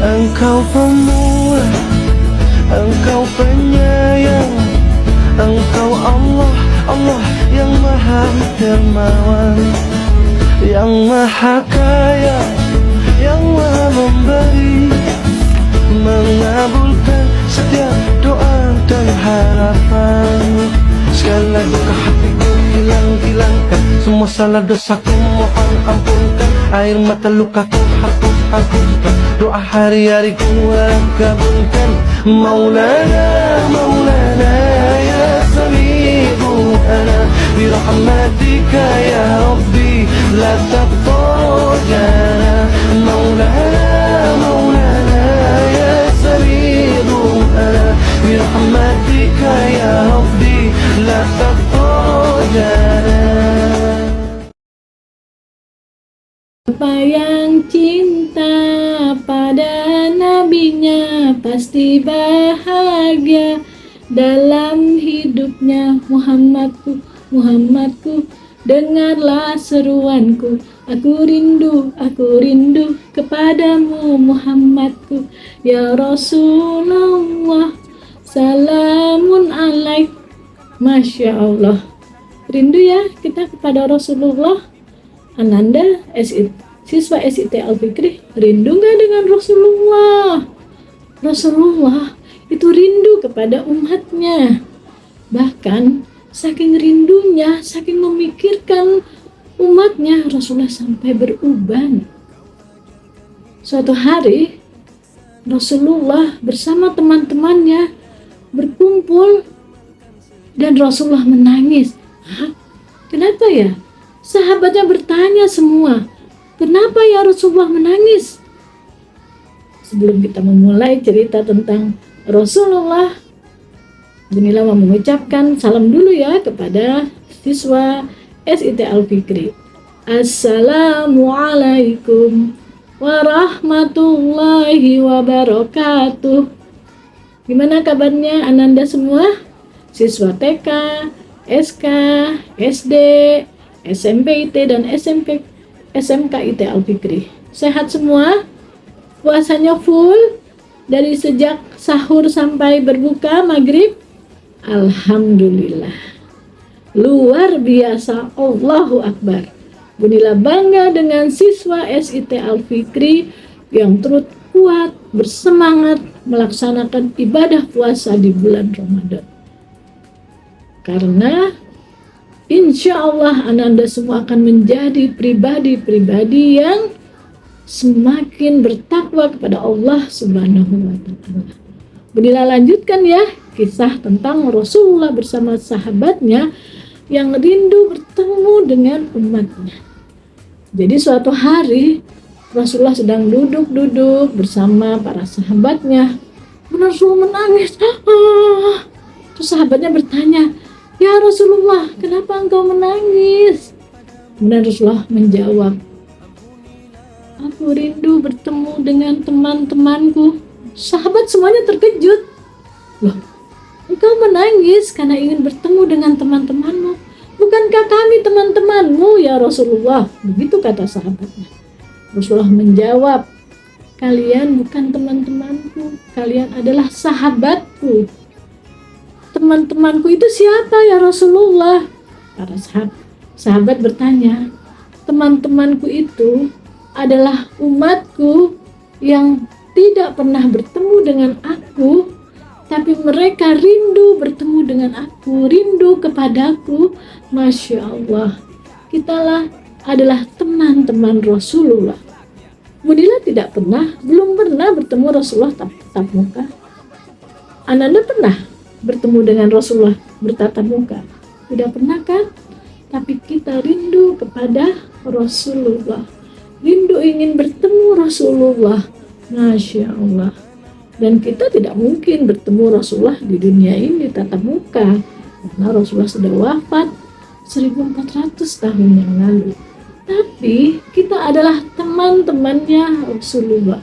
Engkau pemurah, Engkau penyayang, Engkau Allah, Allah yang maha dermawan, yang maha kaya, yang maha memberi, mengabulkan setiap doa dan harapan. Segala duka hatiku hilangkan, semua salah dosaku mohon ampunkan, air mata lukaku hapuskan, doa hari-hari ku kabulkan. Maulana, Maulana ya sami'u ana, birahmatika ya Rabbi la taqtujana. Maulana, Maulana ya sami'u ana, birahmatika ya Rabbi la taqtujana. Siapa yang cinta pada nabinya pasti bahagia dalam hidupnya. Muhammadku, Muhammadku, dengarlah seruanku. Aku rindu kepadamu Muhammadku. Ya Rasulullah, salamun alaik. Masya Allah, rindu ya kita kepada Rasulullah. Ananda, siswa SIT Al-Fikri, rindu gak dengan Rasulullah? Rasulullah itu rindu kepada umatnya. Bahkan saking rindunya, saking memikirkan umatnya, Rasulullah sampai beruban. Suatu hari Rasulullah bersama teman-temannya berkumpul dan Rasulullah menangis. Hah? Kenapa ya? Sahabatnya bertanya semua, kenapa ya Rasulullah menangis? Sebelum kita memulai cerita tentang Rasulullah, Bunila mau mengucapkan salam dulu ya kepada siswa SIT Al-Fikri. Assalamualaikum warahmatullahi wabarakatuh. Gimana kabarnya Ananda semua? Siswa TK, SK, SD, SMP IT dan SMK IT Al-Fikri. Sehat semua? Puasanya full? Dari sejak sahur sampai berbuka maghrib? Alhamdulillah. Luar biasa, Allahu Akbar. Bunila bangga dengan siswa SIT Al-Fikri yang terus kuat, bersemangat melaksanakan ibadah puasa di bulan Ramadan. Karena insya Allah Ananda semua akan menjadi pribadi-pribadi yang semakin bertakwa kepada Allah Subhanahu wa Ta'ala. Bunila lanjutkan ya kisah tentang Rasulullah bersama sahabatnya yang rindu bertemu dengan umatnya. Jadi suatu hari Rasulullah sedang duduk bersama para sahabatnya. Rasulullah menangis. Terus sahabatnya bertanya, "Ya Rasulullah, kenapa engkau menangis?" Kemudian Rasulullah menjawab, "Aku rindu bertemu dengan teman-temanku." Sahabat semuanya terkejut. "Loh, engkau menangis karena ingin bertemu dengan teman-temanmu? Bukankah kami teman-temanmu ya Rasulullah?" Begitu kata sahabatnya. Rasulullah menjawab, "Kalian bukan teman-temanku, kalian adalah sahabatku." "Teman-temanku itu siapa ya Rasulullah?" Para sahabat bertanya, "Teman-temanku itu adalah umatku yang tidak pernah bertemu dengan aku, tapi mereka rindu bertemu dengan aku, rindu kepadaku." Masya Allah, kitalah adalah teman-teman Rasulullah. Bunila belum pernah bertemu Rasulullah tatap muka. Ananda pernah bertemu dengan Rasulullah bertatap muka? Tidak pernah kan? Tapi kita rindu kepada Rasulullah, rindu ingin bertemu Rasulullah. Masya Allah. Dan kita tidak mungkin bertemu Rasulullah di dunia ini tatap muka, karena Rasulullah sudah wafat 1400 tahun yang lalu. Tapi kita adalah teman-temannya Rasulullah.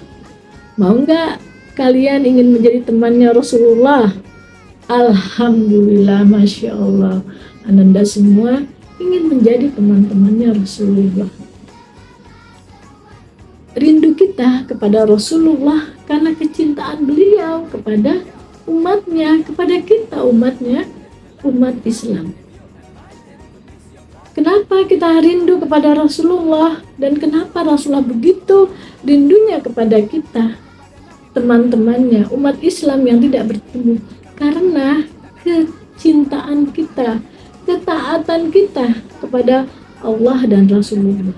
Mau nggak kalian ingin menjadi temannya Rasulullah? Alhamdulillah, Masya Allah, Ananda semua ingin menjadi teman-temannya Rasulullah. rindu kita kepada Rasulullah karena kecintaan beliau kepada umatnya, kepada kita umatnya, umat Islam. Kenapa kita rindu kepada Rasulullah dan kenapa Rasulullah begitu rindunya kepada kita, teman-temannya, umat Islam yang tidak bertemu? Karena kecintaan kita, ketaatan kita kepada Allah dan Rasulullah.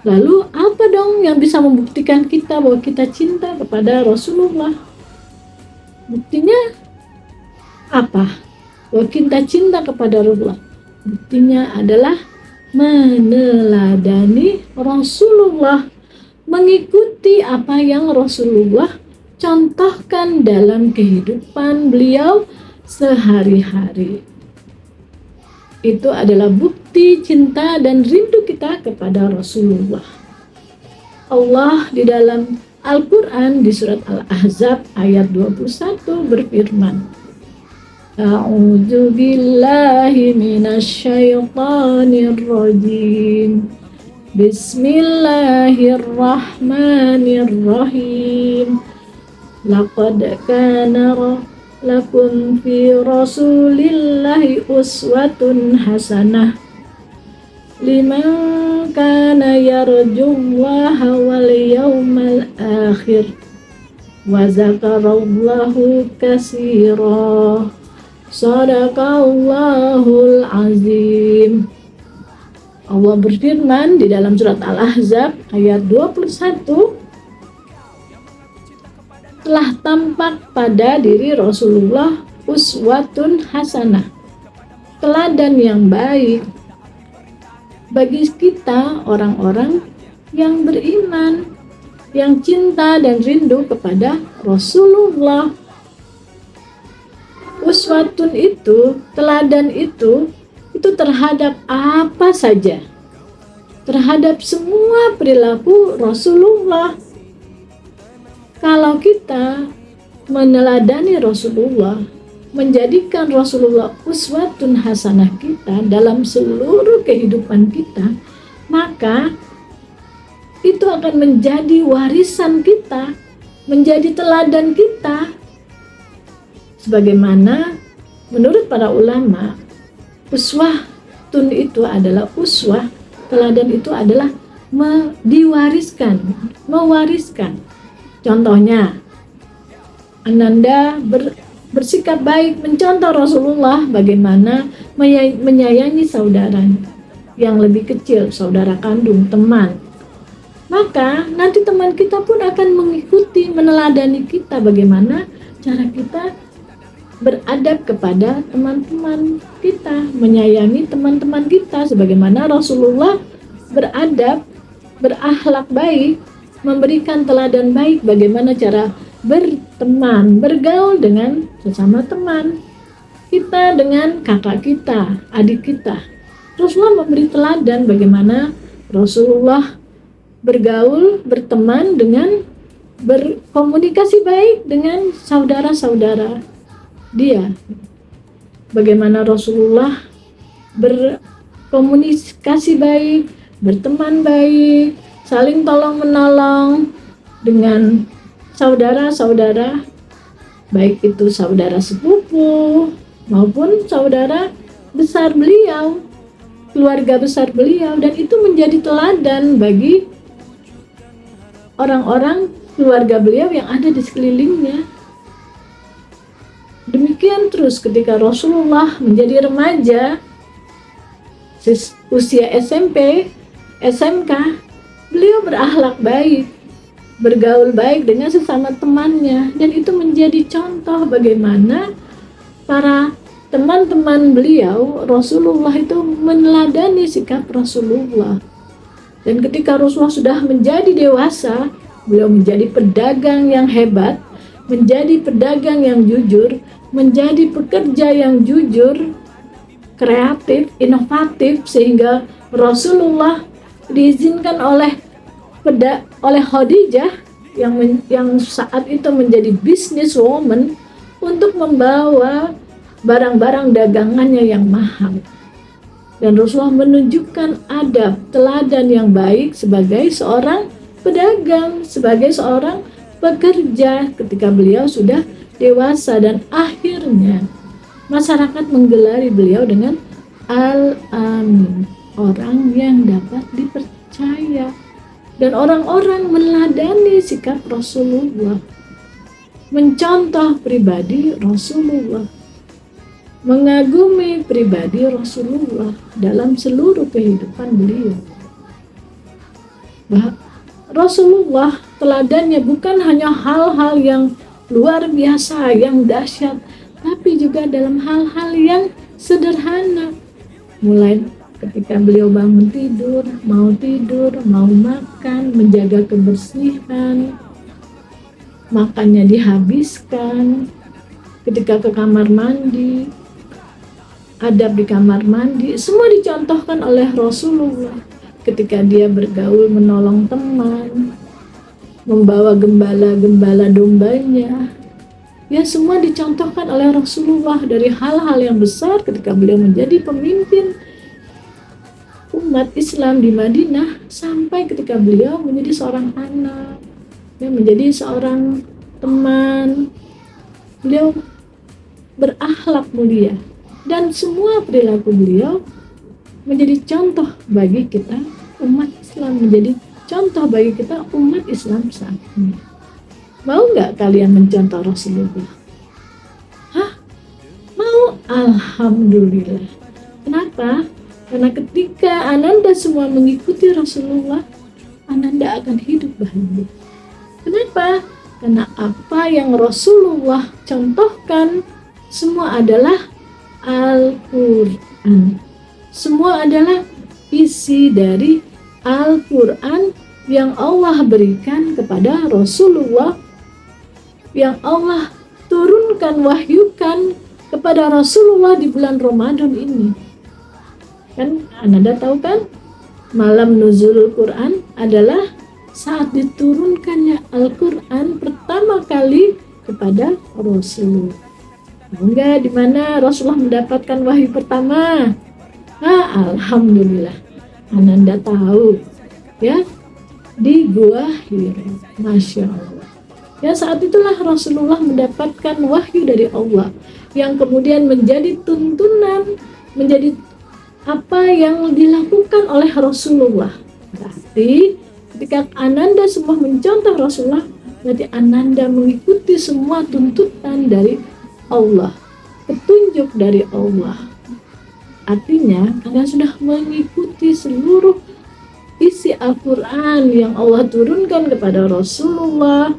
Lalu apa dong yang bisa membuktikan kita bahwa kita cinta kepada Rasulullah? Buktinya apa? Bahwa kita cinta kepada Rasulullah. Buktinya adalah meneladani Rasulullah, mengikuti apa yang Rasulullah contohkan dalam kehidupan beliau sehari-hari. Itu adalah bukti cinta dan rindu kita kepada Rasulullah. Allah di dalam Al-Quran di surat Al-Ahzab ayat 21 berfirman, A'udzu billahi minasyaitonir rajim. Bismillahirrahmanirrahim. Laqad kana lakum fi rasulillahi uswatun hasanah liman kana yarjullaha wal yawmal akhir wa zakarallahu katsira. Sadaqallahul azim. Allah berfirman di dalam surat Al-Ahzab ayat 21, telah tampak pada diri Rasulullah uswatun hasanah, teladan yang baik bagi kita orang-orang yang beriman, yang cinta dan rindu kepada Rasulullah. Uswatun itu, teladan itu terhadap apa saja, terhadap semua perilaku Rasulullah. Kalau kita meneladani Rasulullah, menjadikan Rasulullah uswatun hasanah kita dalam seluruh kehidupan kita, maka itu akan menjadi warisan kita, menjadi teladan kita. Sebagaimana menurut para ulama, uswatun itu adalah uswah, teladan itu adalah diwariskan, mewariskan. Contohnya, Ananda bersikap baik, mencontoh Rasulullah bagaimana menyayangi saudaranya yang lebih kecil, saudara kandung, teman. Maka nanti teman kita pun akan mengikuti, meneladani kita bagaimana cara kita beradab kepada teman-teman kita, menyayangi teman-teman kita sebagaimana Rasulullah beradab, berakhlak baik, memberikan teladan baik bagaimana cara berteman, bergaul dengan sesama teman kita, dengan kakak kita, adik kita. Rasulullah memberi teladan bagaimana Rasulullah bergaul, berteman dengan, berkomunikasi baik dengan saudara-saudara dia. Bagaimana Rasulullah berkomunikasi baik, berteman baik, saling tolong menolong dengan saudara-saudara, baik itu saudara sepupu maupun saudara besar beliau, keluarga besar beliau, dan itu menjadi teladan bagi orang-orang keluarga beliau yang ada di sekelilingnya. Demikian terus ketika Rasulullah menjadi remaja, usia SMP, SMK, beliau berakhlak baik, bergaul baik dengan sesama temannya, dan itu menjadi contoh bagaimana para teman-teman beliau, Rasulullah itu meneladani sikap Rasulullah. Dan ketika Rasulullah sudah menjadi dewasa, beliau menjadi pedagang yang hebat, menjadi pedagang yang jujur, menjadi pekerja yang jujur, kreatif, inovatif, sehingga Rasulullah diizinkan oleh Khadijah yang saat itu menjadi businesswoman untuk membawa barang-barang dagangannya yang mahal. Dan Rasulullah menunjukkan adab, teladan yang baik sebagai seorang pedagang, sebagai seorang pekerja ketika beliau sudah dewasa, dan akhirnya masyarakat menggelari beliau dengan Al-Amin, orang yang dapat dipercaya. Dan orang-orang meneladani sikap Rasulullah, mencontoh pribadi Rasulullah, mengagumi pribadi Rasulullah dalam seluruh kehidupan beliau. Rasulullah teladannya bukan hanya hal-hal yang luar biasa, yang dahsyat, tapi juga dalam hal-hal yang sederhana. Mulai ketika beliau bangun tidur, mau makan, menjaga kebersihan, makannya dihabiskan, ketika ke kamar mandi, adab di kamar mandi, semua dicontohkan oleh Rasulullah. Ketika dia bergaul, menolong teman, membawa gembala-gembala dombanya, ya semua dicontohkan oleh Rasulullah. Dari hal-hal yang besar ketika beliau menjadi pemimpin umat Islam di Madinah, sampai ketika beliau menjadi seorang anak, ya, menjadi seorang teman, beliau berakhlak mulia, dan semua perilaku beliau menjadi contoh bagi kita umat Islam, menjadi contoh bagi kita umat Islam saat ini. Mau nggak kalian mencontoh Rasulullah? Hah? Mau? Alhamdulillah. Kenapa? Karena ketika Ananda semua mengikuti Rasulullah, Ananda akan hidup bahagia. Kenapa? Karena apa yang Rasulullah contohkan semua adalah Al-Quran. Semua adalah isi dari Al-Quran yang Allah berikan kepada Rasulullah, yang Allah turunkan, wahyukan kepada Rasulullah di bulan Ramadan ini. Kan Anda tahu kan, malam nuzul Quran adalah saat diturunkannya Al-Quran pertama kali kepada Rasulullah. Enggak, di mana Rasulullah mendapatkan wahyu pertama? Alhamdulillah, Ananda tahu, ya, di Gua Hira. Masya Allah. Ya, saat itulah Rasulullah mendapatkan wahyu dari Allah yang kemudian menjadi tuntunan, menjadi apa yang dilakukan oleh Rasulullah. Berarti ketika Ananda semua mencontoh Rasulullah, berarti Ananda mengikuti semua tuntutan dari Allah, petunjuk dari Allah. Artinya Anda sudah mengikuti seluruh isi Al-Quran yang Allah turunkan kepada Rasulullah,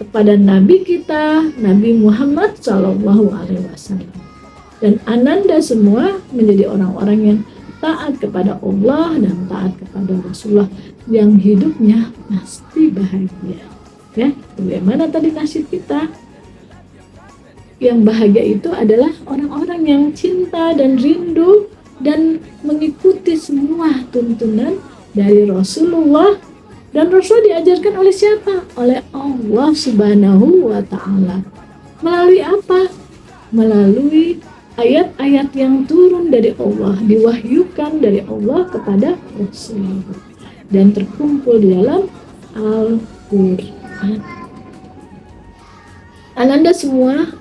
kepada Nabi kita, Nabi Muhammad SAW. Dan Ananda semua menjadi orang-orang yang taat kepada Allah dan taat kepada Rasulullah, yang hidupnya pasti bahagia. Ya, bagaimana tadi nasib kita? Yang bahagia itu adalah orang-orang yang cinta dan rindu dan mengikuti semua tuntunan dari Rasulullah. Dan Rasul diajarkan oleh siapa? Oleh Allah Subhanahu wa Ta'ala. Melalui apa? Melalui ayat-ayat yang turun dari Allah, diwahyukan dari Allah kepada Rasulullah, dan terkumpul di dalam Al-Quran. Ananda semua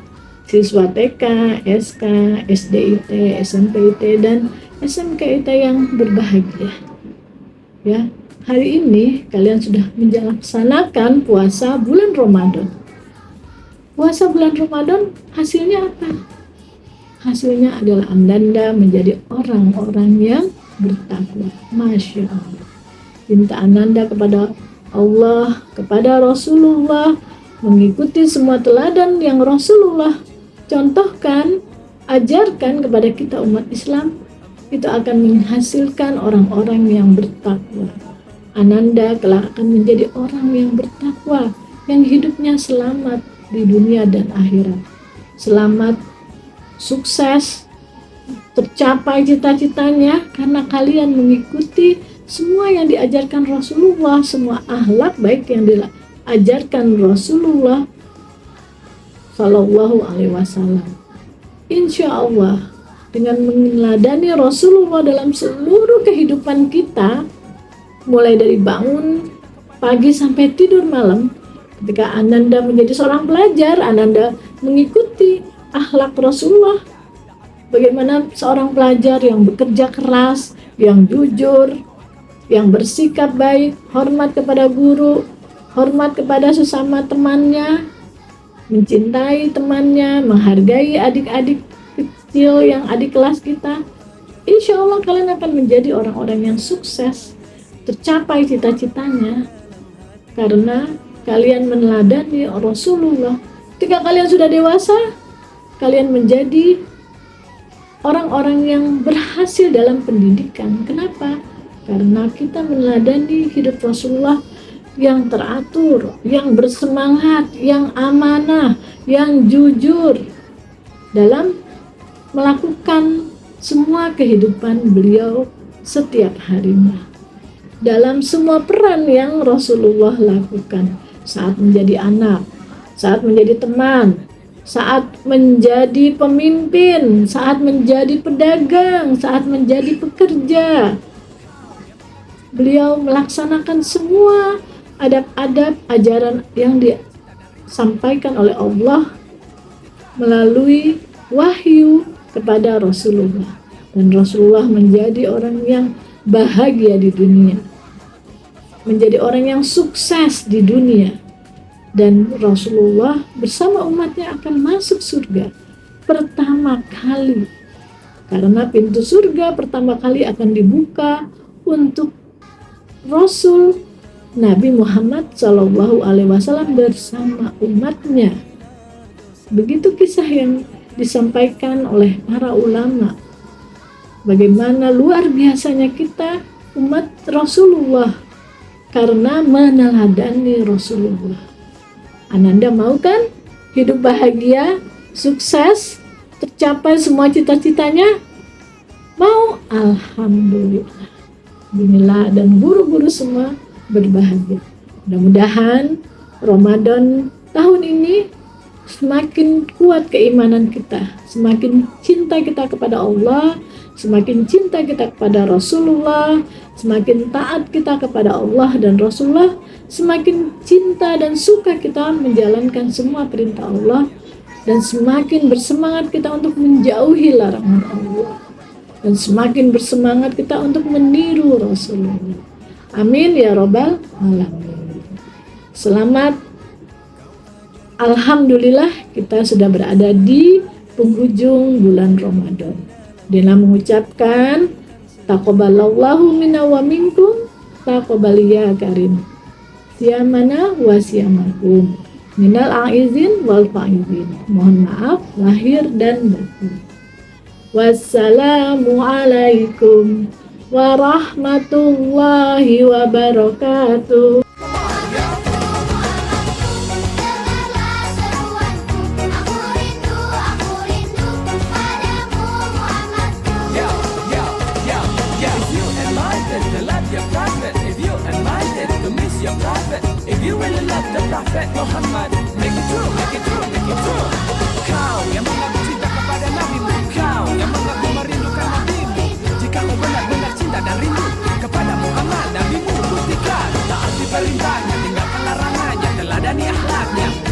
siswa TK, SK, SDIT, SMPIT, dan SMKIT yang berbahagia. Ya, hari ini kalian sudah melaksanakan puasa bulan Ramadan. Puasa bulan Ramadan hasilnya apa? Hasilnya adalah Ananda menjadi orang-orang yang bertakwa. Masya Allah. Cinta Ananda kepada Allah, kepada Rasulullah, mengikuti semua teladan yang Rasulullah contohkan, ajarkan kepada kita umat Islam, itu akan menghasilkan orang-orang yang bertakwa. Ananda kelak akan menjadi orang yang bertakwa, yang hidupnya selamat di dunia dan akhirat. Selamat, sukses, tercapai cita-citanya karena kalian mengikuti semua yang diajarkan Rasulullah, semua akhlak baik yang diajarkan Rasulullah Sallallahu Alaihi Wasallam. Insya Allah, dengan meneladani Rasulullah dalam seluruh kehidupan kita, mulai dari bangun pagi sampai tidur malam. Ketika Ananda menjadi seorang pelajar, Ananda mengikuti akhlak Rasulullah. Bagaimana seorang pelajar yang bekerja keras, yang jujur, yang bersikap baik, hormat kepada guru, hormat kepada sesama temannya, mencintai temannya, menghargai adik-adik kecil yang adik kelas kita. Insya Allah kalian akan menjadi orang-orang yang sukses, tercapai cita-citanya, karena kalian meneladani Rasulullah. Ketika kalian sudah dewasa, kalian menjadi orang-orang yang berhasil dalam pendidikan. Kenapa? Karena kita meneladani hidup Rasulullah yang teratur, yang bersemangat, yang amanah, yang jujur dalam melakukan semua kehidupan beliau setiap harinya. Dalam semua peran yang Rasulullah lakukan, saat menjadi anak, saat menjadi teman, saat menjadi pemimpin, saat menjadi pedagang, saat menjadi pekerja, beliau melaksanakan semua adab-adab ajaran yang disampaikan oleh Allah melalui wahyu kepada Rasulullah. Dan Rasulullah menjadi orang yang bahagia di dunia, menjadi orang yang sukses di dunia, dan Rasulullah bersama umatnya akan masuk surga pertama kali, karena pintu surga pertama kali akan dibuka untuk Rasul Nabi Muhammad SAW bersama umatnya. Begitu kisah yang disampaikan oleh para ulama, bagaimana luar biasanya kita umat Rasulullah karena meneladani Rasulullah. Ananda mau kan hidup bahagia, sukses, tercapai semua cita-citanya? Mau? Alhamdulillah. Bismillah, dan guru-guru semua berbahagia. Mudah-mudahan Ramadan tahun ini semakin kuat keimanan kita, semakin cinta kita kepada Allah, semakin cinta kita kepada Rasulullah, semakin taat kita kepada Allah dan Rasulullah, semakin cinta dan suka kita menjalankan semua perintah Allah, dan semakin bersemangat kita untuk menjauhi larangan Allah, dan semakin bersemangat kita untuk meniru Rasulullah. Amin ya Rabbal Alamin. Selamat, alhamdulillah kita sudah berada di penghujung bulan Ramadan. Dina mengucapkan taqabbalallahu minna wa minkum, taqabbal ya karim, siyamana wa siyamakum, minal aizin wal faizin. Mohon maaf lahir dan batin. Wassalamu alaikum warahmatullahi wabarakatuh. If you really love the Prophet Muhammad, make it true, make it true, make it true. Kau yang mengaku cinta kepada Nabi-Mu, kau yang mengaku merindukan Nabi-Mu. Jika kau benar-benar cinta dan rindu kepada Muhammad Nabi-Mu, buktikan taati perintahnya, tinggalkan larangannya, teladani akhlaknya.